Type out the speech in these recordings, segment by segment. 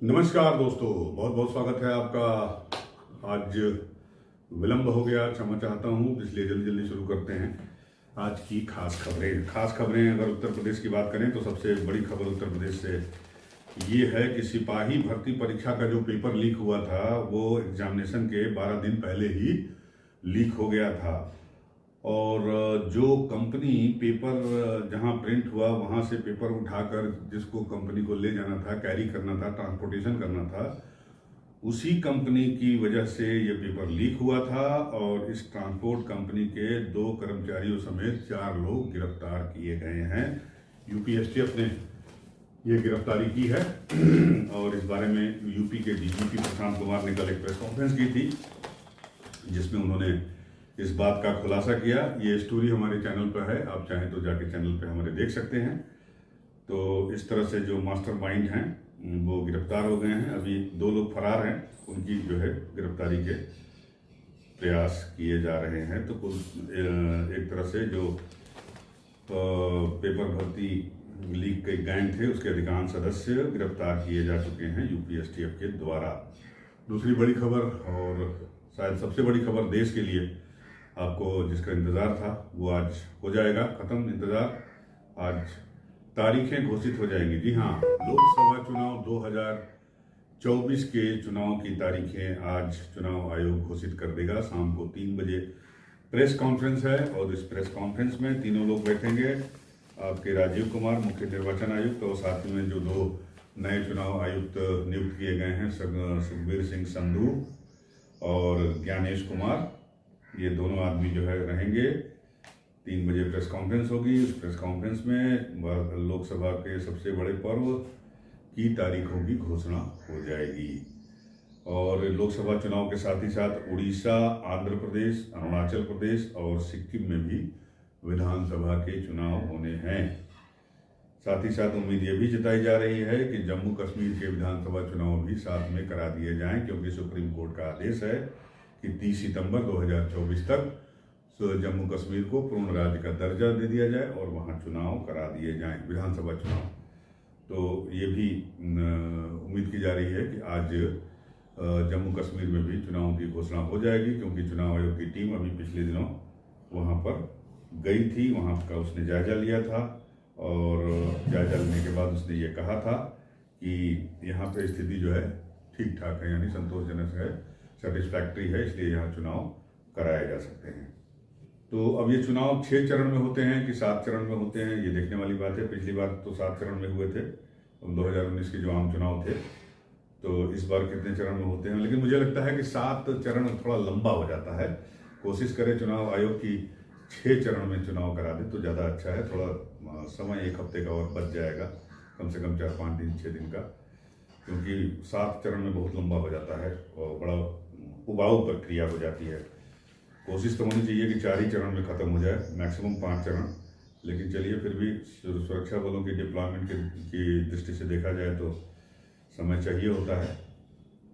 नमस्कार दोस्तों, बहुत बहुत स्वागत है आपका। आज विलंब हो गया, क्षमा चाहता हूँ, इसलिए जल्दी जल्दी शुरू करते हैं आज की खास खबरें अगर उत्तर प्रदेश की बात करें तो सबसे बड़ी खबर उत्तर प्रदेश से ये है कि सिपाही भर्ती परीक्षा का जो पेपर लीक हुआ था वो एग्जामिनेशन के 12 दिन पहले ही लीक हो गया था। और जो कंपनी पेपर जहां प्रिंट हुआ वहां से पेपर उठाकर जिसको कंपनी को ले जाना था, कैरी करना था, ट्रांसपोर्टेशन करना था, उसी कंपनी की वजह से ये पेपर लीक हुआ था। और इस ट्रांसपोर्ट कंपनी के 2 कर्मचारियों समेत 4 लोग गिरफ्तार किए गए हैं। यूपीएसटीएफ ने ये गिरफ्तारी की है और इस बारे में यूपी के डीजीपी प्रशांत कुमार ने कल एक प्रेस कॉन्फ्रेंस की थी जिसमें उन्होंने इस बात का खुलासा किया। ये स्टोरी हमारे चैनल पर है, आप चाहें तो जाके चैनल पे हमारे देख सकते हैं। तो इस तरह से जो मास्टरमाइंड हैं वो गिरफ्तार हो गए हैं। अभी 2 लोग फरार हैं, उनकी जो है गिरफ्तारी के प्रयास किए जा रहे हैं। तो कुल एक तरह से जो पेपर भर्ती लीक के गैंग थे उसके अधिकांश सदस्य गिरफ्तार किए जा चुके हैं यूपीएसटीएफ के द्वारा। दूसरी बड़ी खबर और शायद सबसे बड़ी खबर देश के लिए आपको जिसका इंतज़ार था वो आज हो जाएगा ख़त्म। इंतज़ार, आज तारीखें घोषित हो जाएंगी। जी हाँ, लोकसभा चुनाव 2024 के चुनाव की तारीखें आज चुनाव आयोग घोषित कर देगा। शाम को 3 बजे प्रेस कॉन्फ्रेंस है और इस प्रेस कॉन्फ्रेंस में तीनों लोग बैठेंगे, आपके राजीव कुमार मुख्य निर्वाचन आयुक्त और साथ ही में जो 2 नए चुनाव आयुक्त नियुक्त किए गए हैं, सुखबीर सिंह संधू और ज्ञानेश कुमार, ये दोनों आदमी जो है रहेंगे। 3 बजे प्रेस कॉन्फ्रेंस होगी। उस प्रेस कॉन्फ्रेंस में लोकसभा के सबसे बड़े पर्व की तारीखों की घोषणा हो जाएगी। और लोकसभा चुनाव के साथ ही साथ उड़ीसा, आंध्र प्रदेश, अरुणाचल प्रदेश और सिक्किम में भी विधानसभा के चुनाव होने हैं। साथ ही साथ उम्मीद ये भी जताई जा रही है कि जम्मू कश्मीर के विधानसभा चुनाव भी साथ में करा दिए जाएं, क्योंकि सुप्रीम कोर्ट का आदेश है कि 30 सितंबर 2024 तक जम्मू कश्मीर को पूर्ण राज्य का दर्जा दे दिया जाए और वहां चुनाव करा दिए जाएं, विधानसभा चुनाव। तो ये भी उम्मीद की जा रही है कि आज जम्मू कश्मीर में भी चुनाव की घोषणा हो जाएगी, क्योंकि चुनाव आयोग की टीम अभी पिछले दिनों वहां पर गई थी, वहां का उसने जायजा लिया था और जायजा लेने के बाद उसने ये कहा था कि यहाँ पे स्थिति जो है ठीक ठाक है, यानी संतोषजनक है, सेटिस्फैक्ट्री है, इसलिए यहाँ चुनाव कराए जा सकते हैं। तो अब ये चुनाव 6 चरण में होते हैं कि 7 चरण में होते हैं, ये देखने वाली बात है। पिछली बार तो 7 चरण में हुए थे 2019 के जो आम चुनाव थे, तो इस बार कितने चरण में होते हैं। लेकिन मुझे लगता है कि 7 चरण थोड़ा लंबा हो जाता है। कोशिश करें चुनाव आयोग की 6 चरण में चुनाव करा दे तो ज़्यादा अच्छा है। थोड़ा समय 1 हफ्ते का और बच जाएगा, कम से कम 4-5 दिन 6 दिन का, क्योंकि 7 चरण में बहुत लंबा हो जाता है और बड़ा उबाऊ प्रक्रिया हो जाती है। कोशिश तो होनी चाहिए कि 4 ही चरण में ख़त्म हो जाए, मैक्सिमम 5 चरण। लेकिन चलिए, फिर भी सुरक्षा बलों की डिप्लॉयमेंट की दृष्टि से देखा जाए तो समय चाहिए होता है।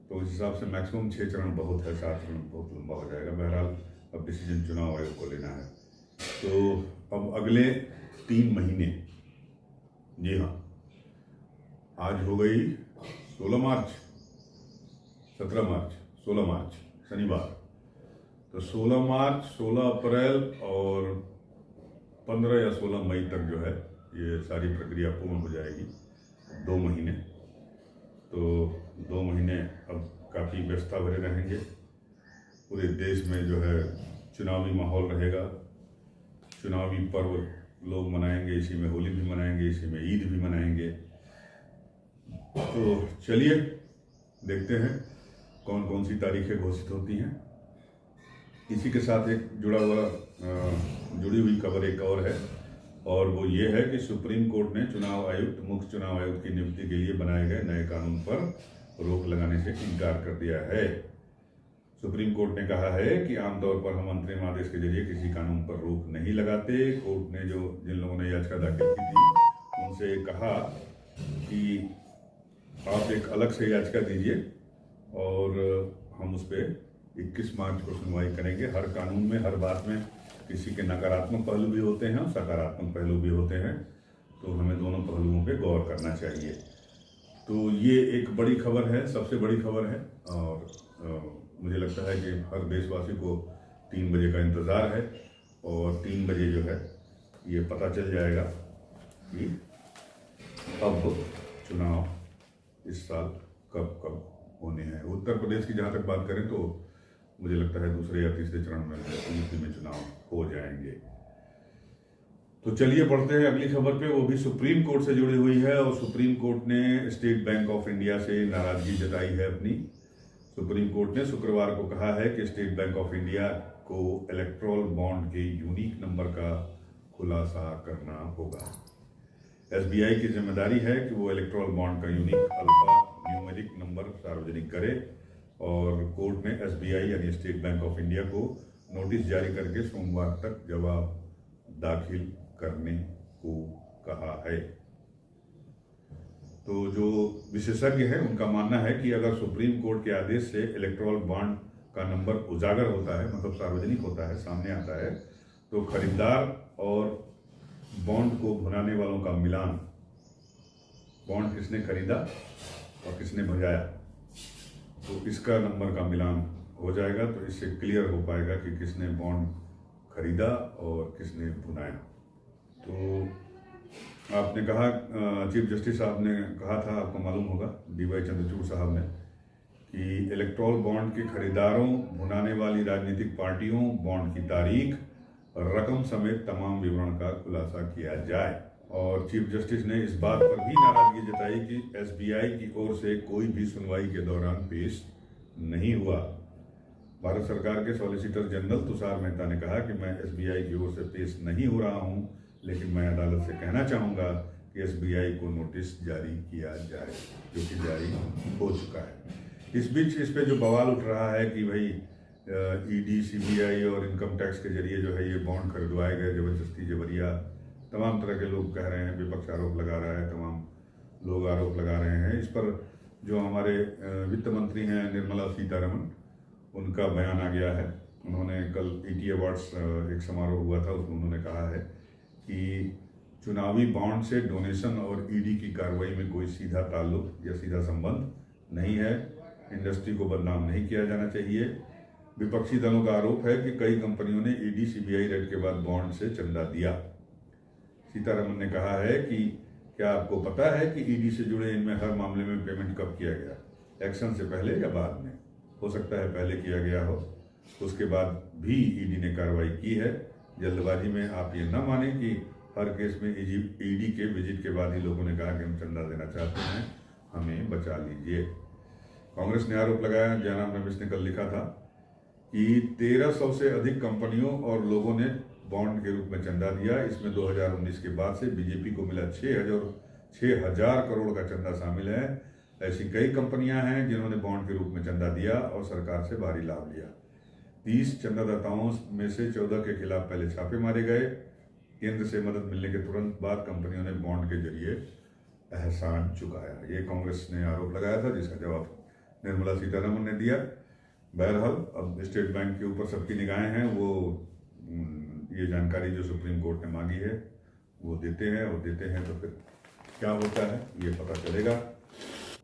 तो इस हिसाब से मैक्सिमम 6 चरण बहुत है, 7 चरण बहुत लंबा हो जाएगा। बहरहाल अब डिसीजन चुनाव आयोग को लेना है। तो अब अगले 3 महीने, जी हाँ, आज हो गई 16 मार्च, 17 मार्च, 16 मार्च शनिवार, तो 16 मार्च, 16 अप्रैल और 15 या 16 मई तक जो है ये सारी प्रक्रिया पूर्ण हो जाएगी। 2 महीने, तो 2 महीने अब काफ़ी व्यस्तता भरे रहेंगे। पूरे देश में जो है चुनावी माहौल रहेगा, चुनावी पर्व लोग मनाएंगे, इसी में होली भी मनाएंगे, इसी में ईद भी मनाएंगे। तो चलिए देखते हैं कौन कौन सी तारीखें घोषित होती हैं। इसी के साथ एक जुड़ी हुई खबर एक और है, और वो ये है कि सुप्रीम कोर्ट ने चुनाव आयुक्त, मुख्य चुनाव आयुक्त की नियुक्ति के लिए बनाए गए नए कानून पर रोक लगाने से इनकार कर दिया है। सुप्रीम कोर्ट ने कहा है कि आमतौर पर हम अंतरिम आदेश के जरिए किसी कानून पर रोक नहीं लगाते। कोर्ट ने जिन लोगों ने याचिका दाखिल की थी उनसे कहा कि आप एक अलग से याचिका दीजिए और हम उस पर 21 मार्च को सुनवाई करेंगे। हर कानून में, हर बात में किसी के नकारात्मक पहलू भी होते हैं और सकारात्मक पहलू भी होते हैं, तो हमें दोनों पहलुओं पे गौर करना चाहिए। तो ये एक बड़ी खबर है, सबसे बड़ी खबर है। और मुझे लगता है कि हर देशवासी को 3 बजे का इंतज़ार है और 3 बजे जो है ये पता चल जाएगा कि अब चुनाव इस साल कब कब होने हैं। उत्तर प्रदेश की जहाँ तक बात करें तो मुझे लगता है दूसरे या तीसरे चरण में यूपी में चुनाव हो जाएंगे। तो चलिए बढ़ते हैं अगली खबर पे, वो भी सुप्रीम कोर्ट से जुड़ी हुई है। और सुप्रीम कोर्ट ने स्टेट बैंक ऑफ इंडिया से नाराजगी जताई है अपनी। सुप्रीम कोर्ट ने शुक्रवार को कहा है कि स्टेट बैंक ऑफ इंडिया को इलेक्टोरल बॉन्ड के यूनिक नंबर का खुलासा करना होगा। एसबीआई की जिम्मेदारी है कि वो इलेक्टोरल बॉन्ड का यूनिक अल्फा न्यूमेरिक नंबर सार्वजनिक करे। और कोर्ट ने एसबीआई यानी स्टेट बैंक ऑफ इंडिया को नोटिस जारी करके सोमवार तक जवाब दाखिल करने को कहा है। तो जो विशेषज्ञ हैं उनका मानना है कि अगर सुप्रीम कोर्ट के आदेश से इलेक्टोरल बॉन्ड का नंबर उजागर होता है, मतलब सार्वजनिक होता है, सामने आता है, तो खरीदार और बॉन्ड को भुनाने वालों का मिलान, बॉन्ड किसने खरीदा और किसने भजाया, तो इसका नंबर का मिलान हो जाएगा। तो इससे क्लियर हो पाएगा कि किसने बॉन्ड खरीदा और किसने भुनाया। तो आपने कहा, चीफ जस्टिस साहब ने कहा था, आपको मालूम होगा, डीवाई चंद्रचूड़ साहब ने, कि इलेक्टोरल बॉन्ड के खरीदारों, भुनाने वाली राजनीतिक पार्टियों, बॉन्ड की तारीख, रकम समेत तमाम विवरण का खुलासा किया जाए। और चीफ जस्टिस ने इस बात पर भी नाराजगी जताई कि एसबीआई की ओर से कोई भी सुनवाई के दौरान पेश नहीं हुआ। भारत सरकार के सॉलिसिटर जनरल तुषार मेहता ने कहा कि मैं एसबीआई की ओर से पेश नहीं हो रहा हूं, लेकिन मैं अदालत से कहना चाहूँगा कि एसबीआई को नोटिस जारी किया जाए, जो कि जारी हो चुका है। इस बीच इस पे जो बवाल उठ रहा है कि भाई ईडी, सीबीआई और इनकम टैक्स के जरिए जो है ये बॉन्ड खरीदवाए गए जबरदस्ती, जबरिया, तमाम तरह के लोग कह रहे हैं, विपक्ष आरोप लगा रहा है, तमाम लोग आरोप लगा रहे हैं। इस पर जो हमारे वित्त मंत्री हैं निर्मला सीतारमण, उनका बयान आ गया है। उन्होंने कल ईटी अवार्ड्स एक समारोह हुआ था, उसमें उन्होंने कहा है कि चुनावी बॉन्ड से डोनेशन और ईडी की कार्रवाई में कोई सीधा ताल्लुक या सीधा संबंध नहीं है। इंडस्ट्री को बदनाम नहीं किया जाना चाहिए। विपक्षी दलों का आरोप है कि कई कंपनियों ने ईडी सीबीआई रेड के बाद बॉन्ड से चंदा दिया। सीतारमण ने कहा है कि क्या आपको पता है कि ईडी से जुड़े इनमें हर मामले में पेमेंट कब किया गया, एक्शन से पहले या बाद में? हो सकता है पहले किया गया हो, उसके बाद भी ईडी ने कार्रवाई की है। जल्दबाजी में आप ये न माने कि हर केस में ईडी के विजिट के बाद ही लोगों ने कहा कि हम चंदा देना चाहते हैं, हमें बचा लीजिए। कांग्रेस ने आरोप लगाया, जयराम रमेश ने कल लिखा था कि 1300 से अधिक कंपनियों और लोगों ने बॉन्ड के रूप में चंदा दिया। इसमें 2019 के बाद से बीजेपी को मिला 6,000 करोड़ का चंदा शामिल है। ऐसी कई कंपनियां हैं जिन्होंने बॉन्ड के रूप में चंदा दिया और सरकार से भारी लाभ लिया। 30 चंदादाताओं में से 14 के खिलाफ पहले छापे मारे गए। केंद्र से मदद मिलने के तुरंत बाद कंपनियों ने बॉन्ड के जरिए एहसान चुकाया। ये कांग्रेस ने आरोप लगाया था, जिसका जवाब निर्मला सीतारमण ने दिया। बहरहाल अब स्टेट बैंक के ऊपर सबकी निगाहें हैं। वो ये जानकारी जो सुप्रीम कोर्ट ने मांगी है वो देते हैं, और देते हैं तो फिर क्या होता है ये पता चलेगा।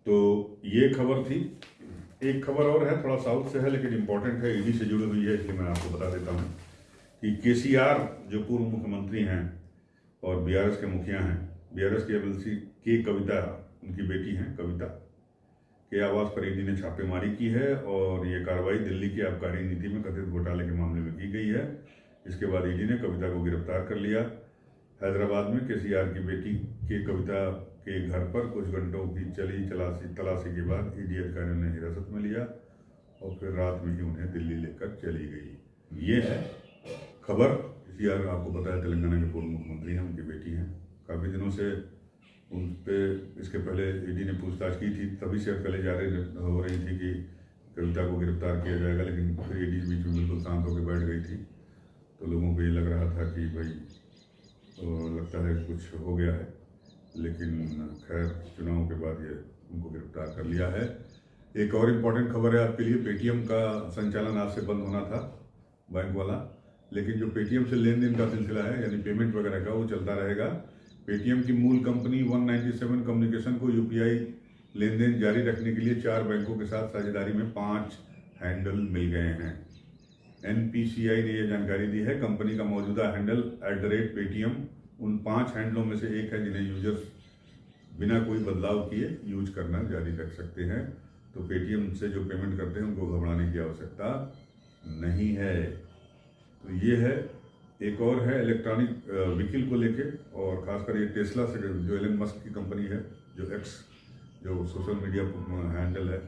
तो ये खबर थी। एक खबर और है, थोड़ा साउथ से है लेकिन इम्पोर्टेंट है, ईडी से जुड़ी हुई है, इसलिए मैं आपको बता देता हूँ कि केसीआर जो पूर्व मुख्यमंत्री हैं और बीआरएस के मुखिया हैं, बीआरएस के एमएलसी के कविता, उनकी बेटी हैं कविता, के आवास पर ईडी ने छापेमारी की है। और ये कार्रवाई दिल्ली की आबकारी नीति में कथित घोटाले के मामले में की गई है। इसके बाद ईडी ने कविता को गिरफ्तार कर लिया। हैदराबाद में केसीआर की बेटी के कविता के घर पर कुछ घंटों की चली तलाशी के बाद ईडी अधिकारियों ने हिरासत में लिया और फिर रात में ही उन्हें दिल्ली लेकर चली गई। ये है खबर। केसीआर आपको पता है तेलंगाना के पूर्व मुख्यमंत्री हैं, उनकी बेटी हैं। काफ़ी दिनों से उन पर इसके पहले ईडी ने पूछताछ की थी, तभी से अटकलें जारी हो रही थी कि कविता को गिरफ्तार किया जाएगा, लेकिन फिर ईडी बीच में बिल्कुल शांत होकर बैठ गई थी। तो लोगों को ये लग रहा था कि भाई लगता है कुछ हो गया है, लेकिन खैर चुनाव के बाद ये उनको गिरफ्तार कर लिया है। एक और इम्पोर्टेंट खबर है आपके लिए, पेटीएम का संचालन आज से बंद होना था, बैंक वाला, लेकिन जो पेटीएम से लेन देन का सिलसिला है यानी पेमेंट वगैरह का, वो चलता रहेगा। पेटीएम की मूल कंपनी 197 कम्युनिकेशन को यूपीआई लेन देन जारी रखने के लिए 4 बैंकों के साथ साझेदारी में 5 हैंडल मिल गए हैं। NPCI ने यह जानकारी दी है। कंपनी का मौजूदा हैंडल @Paytm उन 5 हैंडलों में से एक है जिन्हें यूजर्स बिना कोई बदलाव किए यूज करना जारी रख सकते हैं। तो पेटीएम से जो पेमेंट करते हैं उनको घबराने की आवश्यकता नहीं है। तो ये है। एक और है इलेक्ट्रॉनिक व्हीकल को लेके, और खासकर ये टेस्ला से जो एलन मस्क की कंपनी है, जो एक्स जो सोशल मीडिया हैंडल है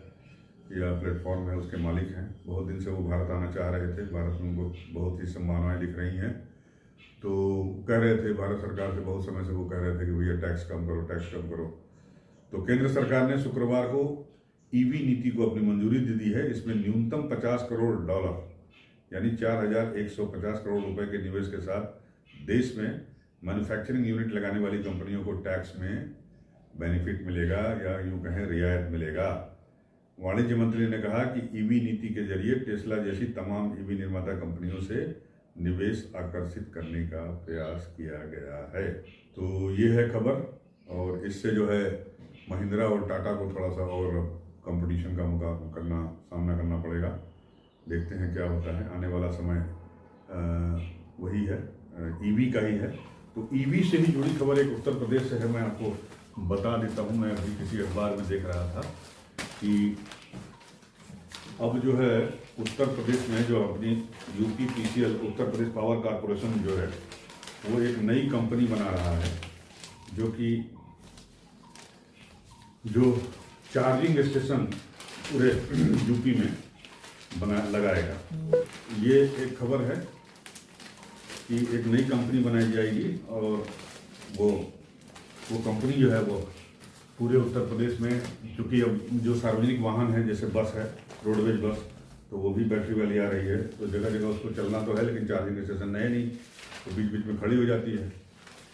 या प्लेटफॉर्म है, उसके मालिक हैं। बहुत दिन से वो भारत आना चाह रहे थे। भारत में उनको बहुत ही संभावनाएं दिख रही हैं। तो कह रहे थे भारत सरकार से, बहुत समय से वो कह रहे थे कि भैया टैक्स कम करो, टैक्स कम करो। तो केंद्र सरकार ने शुक्रवार को ईवी नीति को अपनी मंजूरी दे दी है। इसमें न्यूनतम $50 करोड़ यानी 4,150 करोड़ रुपए के निवेश के साथ देश में मैन्युफैक्चरिंग यूनिट लगाने वाली कंपनियों को टैक्स में बेनिफिट मिलेगा, या यूं कहें रियायत मिलेगा। वाणिज्य मंत्री ने कहा कि ईवी नीति के जरिए टेस्ला जैसी तमाम ईवी निर्माता कंपनियों से निवेश आकर्षित करने का प्रयास किया गया है। तो ये है खबर, और इससे जो है महिंद्रा और टाटा को थोड़ा सा और कंपटीशन का सामना करना पड़ेगा। देखते हैं क्या होता है। आने वाला समय वही है, ईवी का ही है। तो ईवी से ही जुड़ी खबर एक उत्तर प्रदेश से है, मैं आपको बता देता हूँ। मैं अभी किसी अखबार में देख रहा था कि अब जो है उत्तर प्रदेश में जो अपनी UPPCL Uttar Pradesh power corporation जो है वो एक नई कंपनी बना रहा है, जो चार्जिंग स्टेशन पूरे यूपी में लगाएगा। ये एक खबर है कि एक नई कंपनी बनाई जाएगी, और वो कंपनी जो है वो पूरे उत्तर प्रदेश में, क्योंकि अब जो सार्वजनिक वाहन है जैसे बस है, रोडवेज बस, तो वो भी बैटरी वाली आ रही है। तो जगह जगह उसको चलना तो है, लेकिन चार्जिंग स्टेशन नए नहीं, तो बीच बीच में खड़ी हो जाती है।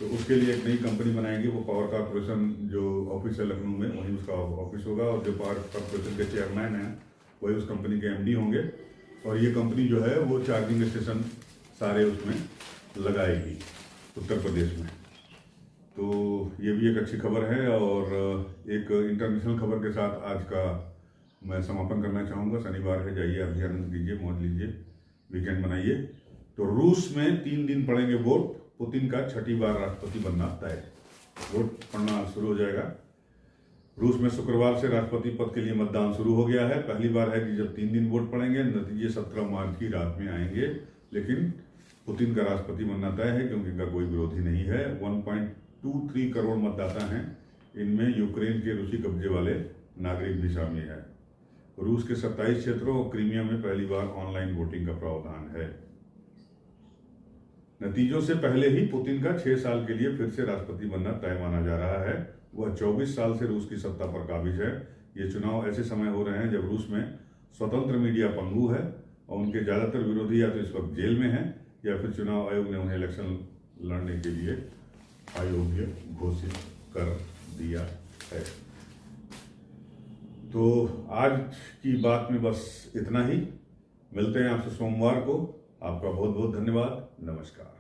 तो उसके लिए एक नई कंपनी बनाएंगे। वो पावर कॉरपोरेशन जो ऑफिस है लखनऊ में, वहीं उसका ऑफिस होगा, और जो पावर कॉरपोरेशन के चेयरमैन हैं वही उस कंपनी के MD होंगे। और ये कंपनी जो है वो चार्जिंग स्टेशन सारे उसमें लगाएगी उत्तर प्रदेश में। तो ये भी एक अच्छी खबर है। और एक इंटरनेशनल खबर के साथ आज का मैं समापन करना चाहूँगा। शनिवार है, जाइए आप भी आनंद लीजिए, मौज लीजिए, वीकेंड बनाइए। तो रूस में 3 दिन पड़ेंगे वोट। पुतिन का 6ठी बार राष्ट्रपति बनना तय। वोट पड़ना शुरू हो जाएगा। रूस में शुक्रवार से राष्ट्रपति पद के लिए मतदान शुरू हो गया है। पहली बार है कि जब 3 दिन वोट पड़ेंगे। नतीजे 17 मार्च की रात में आएंगे, लेकिन पुतिन का राष्ट्रपति बनना तय है क्योंकि इनका कोई विरोधी नहीं है। 1.23 करोड़ मतदाता हैं। इनमें यूक्रेन के रूसी कब्जे वाले नागरिक भी शामिल हैं। रूस के 27 क्षेत्रों और क्रीमिया में पहली बार ऑनलाइन वोटिंग का प्रावधान है। नतीजों से पहले ही पुतिन का 6 साल के लिए फिर से राष्ट्रपति बनना तय माना जा रहा है। वह 24 साल से रूस की सत्ता पर काबिज है। ये चुनाव ऐसे समय हो रहे हैं जब रूस में स्वतंत्र मीडिया पंगु है, और उनके ज्यादातर विरोधी या तो इस वक्त जेल में हैं, या फिर चुनाव आयोग ने उन्हें इलेक्शन लड़ने के लिए अयोग्य घोषित कर दिया है। तो आज की बात में बस इतना ही। मिलते हैं आपसे सोमवार को। आपका बहुत बहुत धन्यवाद। नमस्कार।